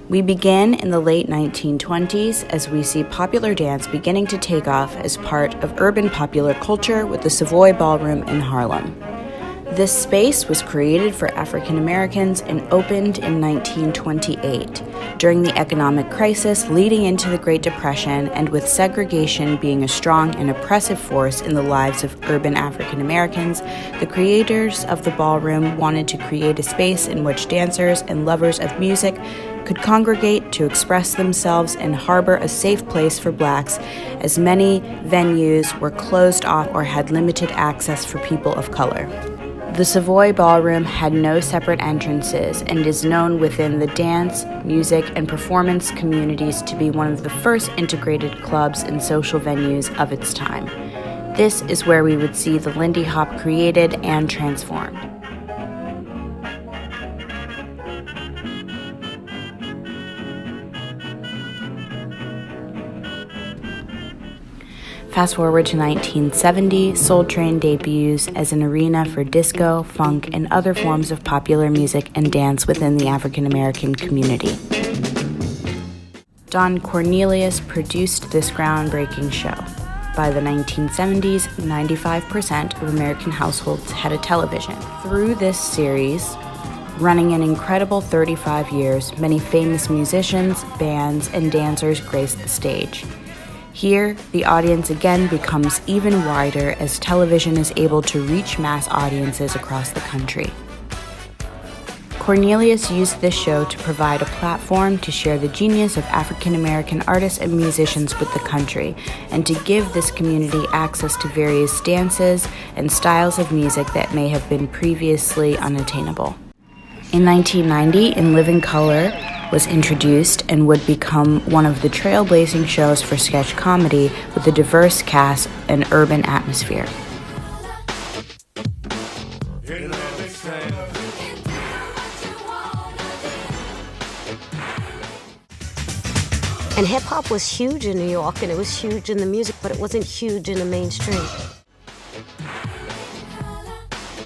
We begin in the late 1920s as we see popular dance beginning to take off as part of urban popular culture with the Savoy Ballroom in Harlem. This space was created for African Americans and opened in 1928, during the economic crisis leading into the Great Depression and with segregation being a strong and oppressive force in the lives of urban African Americans. The creators of the ballroom wanted to create a space in which dancers and lovers of music could congregate to express themselves and harbor a safe place for blacks, as many venues were closed off or had limited access for people of color. The Savoy Ballroom had no separate entrances and is known within the dance, music, and performance communities to be one of the first integrated clubs and social venues of its time. This is where we would see the Lindy Hop created and transformed. Fast forward to 1970, Soul Train debuts as an arena for disco, funk, and other forms of popular music and dance within the African American community. Don Cornelius produced this groundbreaking show. By the 1970s, 95% of American households had a television. Through this series, running an incredible 35 years, many famous musicians, bands, and dancers graced the stage. Here, the audience again becomes even wider as television is able to reach mass audiences across the country. Cornelius used this show to provide a platform to share the genius of African American artists and musicians with the country, and to give this community access to various dances and styles of music that may have been previously unattainable. In 1990, In Living Color was introduced and would become one of the trailblazing shows for sketch comedy with a diverse cast and urban atmosphere. And hip-hop was huge in New York, and it was huge in the music, but it wasn't huge in the mainstream.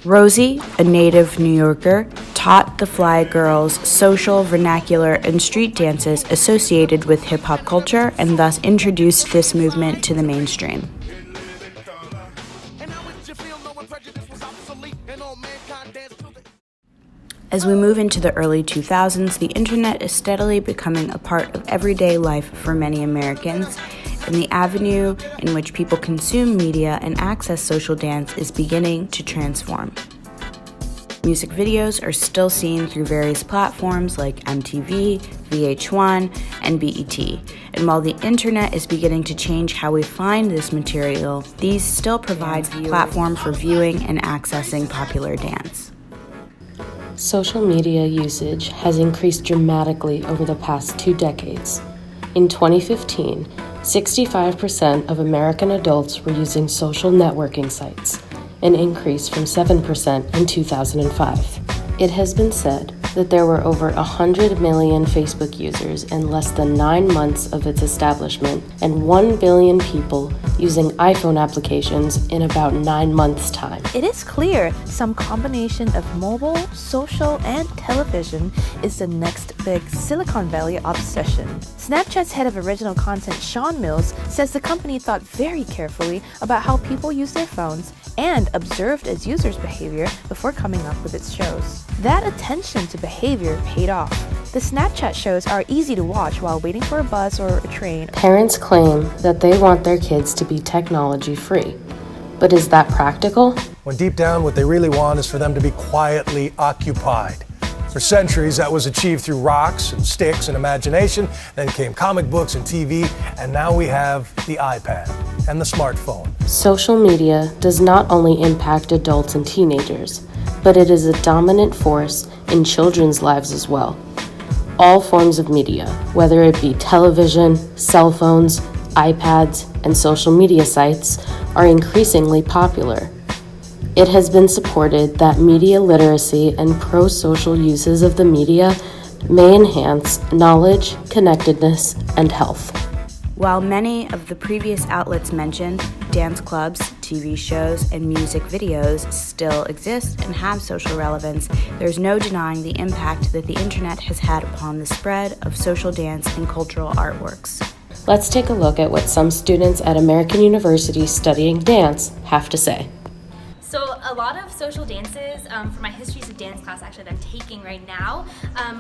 Rosie, a native New Yorker, taught the Fly Girls social, vernacular, and street dances associated with hip-hop culture and thus introduced this movement to the mainstream. As we move into the early 2000s, the internet is steadily becoming a part of everyday life for many Americans, and the avenue in which people consume media and access social dance is beginning to transform. Music videos are still seen through various platforms like MTV, VH1, and BET. And while the internet is beginning to change how we find this material, these still provide a platform for viewing and accessing popular dance. Social media usage has increased dramatically over the past 2 decades. In 2015, 65% of American adults were using social networking sites, an increase from 7% in 2005. It has been said that there were over 100 million Facebook users in less than 9 months of its establishment, and 1 billion people using iPhone applications in about 9 months' time. It is clear some combination of mobile, social, and television is the next big Silicon Valley obsession. Snapchat's head of original content, Sean Mills, says the company thought very carefully about how people use their phones and observed its users' behavior before coming up with its shows. That attention to behavior paid off. The Snapchat shows are easy to watch while waiting for a bus or a train. Parents claim that they want their kids to be technology-free. But is that practical? When deep down what they really want is for them to be quietly occupied. For centuries, that was achieved through rocks and sticks and imagination. Then came comic books and TV, and now we have the iPad and the smartphone. Social media does not only impact adults and teenagers, but it is a dominant force in children's lives as well. All forms of media, whether it be television, cell phones, iPads, and social media sites, are increasingly popular. It has been supported that media literacy and pro-social uses of the media may enhance knowledge, connectedness, and health. While many of the previous outlets mentioned, dance clubs, TV shows, and music videos still exist and have social relevance, there's no denying the impact that the internet has had upon the spread of social dance and cultural artworks. Let's take a look at what some students at American University studying dance have to say. So a lot of social dances, for my histories of dance class actually that I'm taking right now,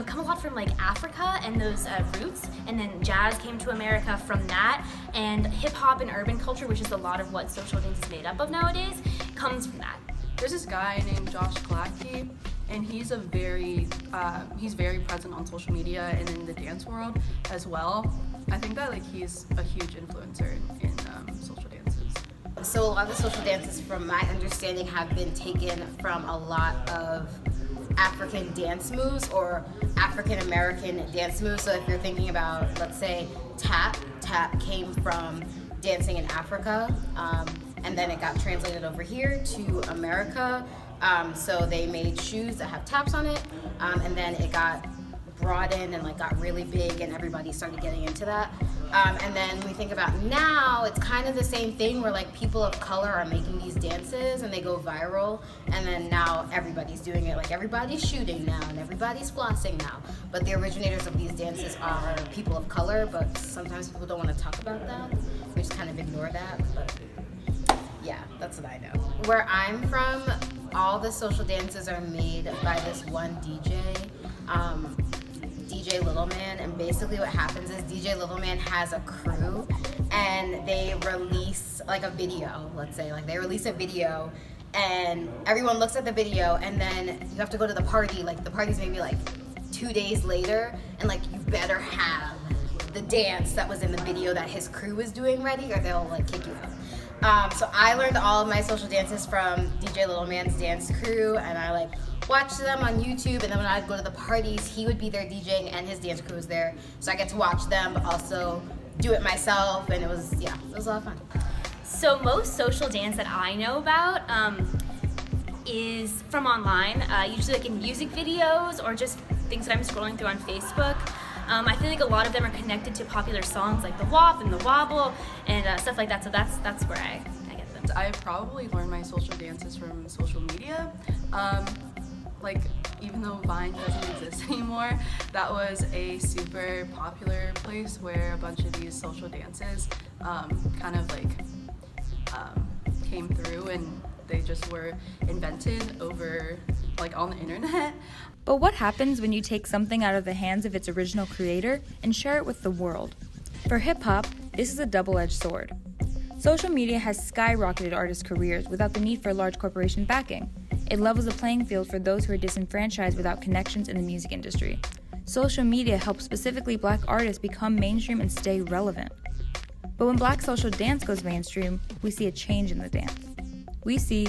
come a lot from like Africa and those roots, and then jazz came to America from that, and hip hop and urban culture, which is a lot of what social dance is made up of nowadays, comes from that. There's this guy named Josh Gladkey, and he's very present on social media and in the dance world as well. I think that he's a huge influencer in social dances. So a lot of the social dances, from my understanding, have been taken from a lot of African dance moves or African American dance moves. So if you're thinking about, let's say, tap came from dancing in Africa, and then it got translated over here to America. So they made shoes that have taps on it, and then it got broadened and got really big, and everybody started getting into that. And then we think about now, it's kind of the same thing where people of color are making these dances and they go viral, and then now everybody's doing it. Everybody's shooting now and everybody's flossing now. But the originators of these dances are people of color, but sometimes people don't want to talk about that. We just kind of ignore that, but yeah, that's what I know. Where I'm from, all the social dances are made by this one DJ. DJ Littleman, and basically what happens is DJ Littleman has a crew, and they release a video, let's say, they release a video, and everyone looks at the video, and then you have to go to the party, the party's maybe 2 days later, and you better have the dance that was in the video that his crew was doing ready, or they'll kick you out. So I learned all of my social dances from DJ Littleman's dance crew, and I watched them on YouTube, and then when I'd go to the parties, he would be there DJing and his dance crew was there. So I get to watch them, but also do it myself, and it was a lot of fun. So most social dance that I know about is from online, usually in music videos or just things that I'm scrolling through on Facebook. I feel a lot of them are connected to popular songs like the WAP and the Wobble and stuff like that, so that's where I get them. I probably learned my social dances from social media. Even though Vine doesn't exist anymore, that was a super popular place where a bunch of these social dances came through, and they just were invented over on the internet. But what happens when you take something out of the hands of its original creator and share it with the world? For hip-hop, this is a double-edged sword. Social media has skyrocketed artists' careers without the need for large corporation backing. It levels the playing field for those who are disenfranchised without connections in the music industry. Social media helps specifically Black artists become mainstream and stay relevant. But when Black social dance goes mainstream, we see a change in the dance. We see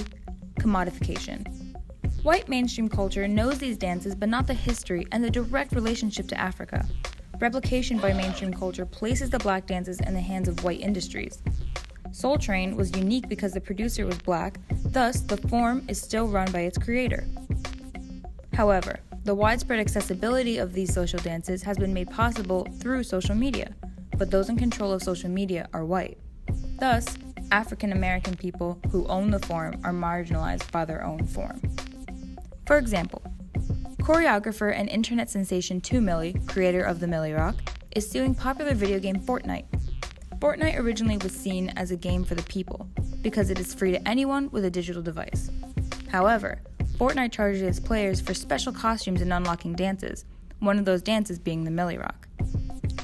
commodification. White mainstream culture knows these dances but not the history and the direct relationship to Africa. Replication by mainstream culture places the Black dances in the hands of white industries. Soul Train was unique because the producer was Black, thus the form is still run by its creator. However, the widespread accessibility of these social dances has been made possible through social media, but those in control of social media are white. Thus, African American people who own the form are marginalized by their own form. For example, choreographer and internet sensation 2 Milli, creator of the Milli Rock, is suing popular video game Fortnite. Fortnite originally was seen as a game for the people because it is free to anyone with a digital device. However, Fortnite charges its players for special costumes and unlocking dances, one of those dances being the Milli Rock.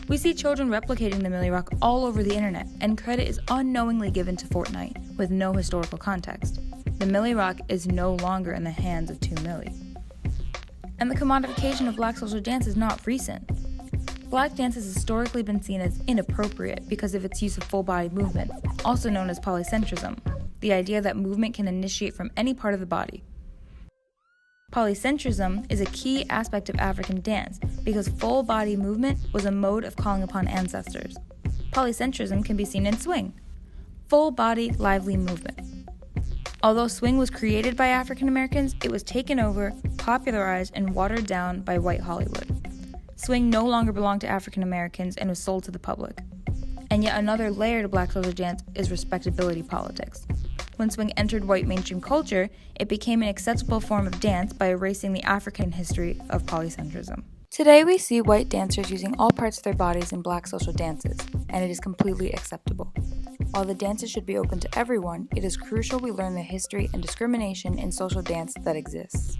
We see children replicating the Milli Rock all over the internet, and credit is unknowingly given to Fortnite with no historical context. The Milli Rock is no longer in the hands of 2 Milli. And the commodification of Black social dance is not recent. Black dance has historically been seen as inappropriate because of its use of full-body movement, also known as polycentrism, the idea that movement can initiate from any part of the body. Polycentrism is a key aspect of African dance because full-body movement was a mode of calling upon ancestors. Polycentrism can be seen in swing, full-body, lively movement. Although swing was created by African Americans, it was taken over, popularized, and watered down by white Hollywood. Swing no longer belonged to African Americans and was sold to the public. And And yet another layer to Black social dance is respectability politics. When swing entered white mainstream culture, it became an acceptable form of dance by erasing the African history of polycentrism. Today we see white dancers using all parts of their bodies in Black social dances, and it is completely acceptable. While the dances should be open to everyone, it is crucial we learn the history and discrimination in social dance that exists.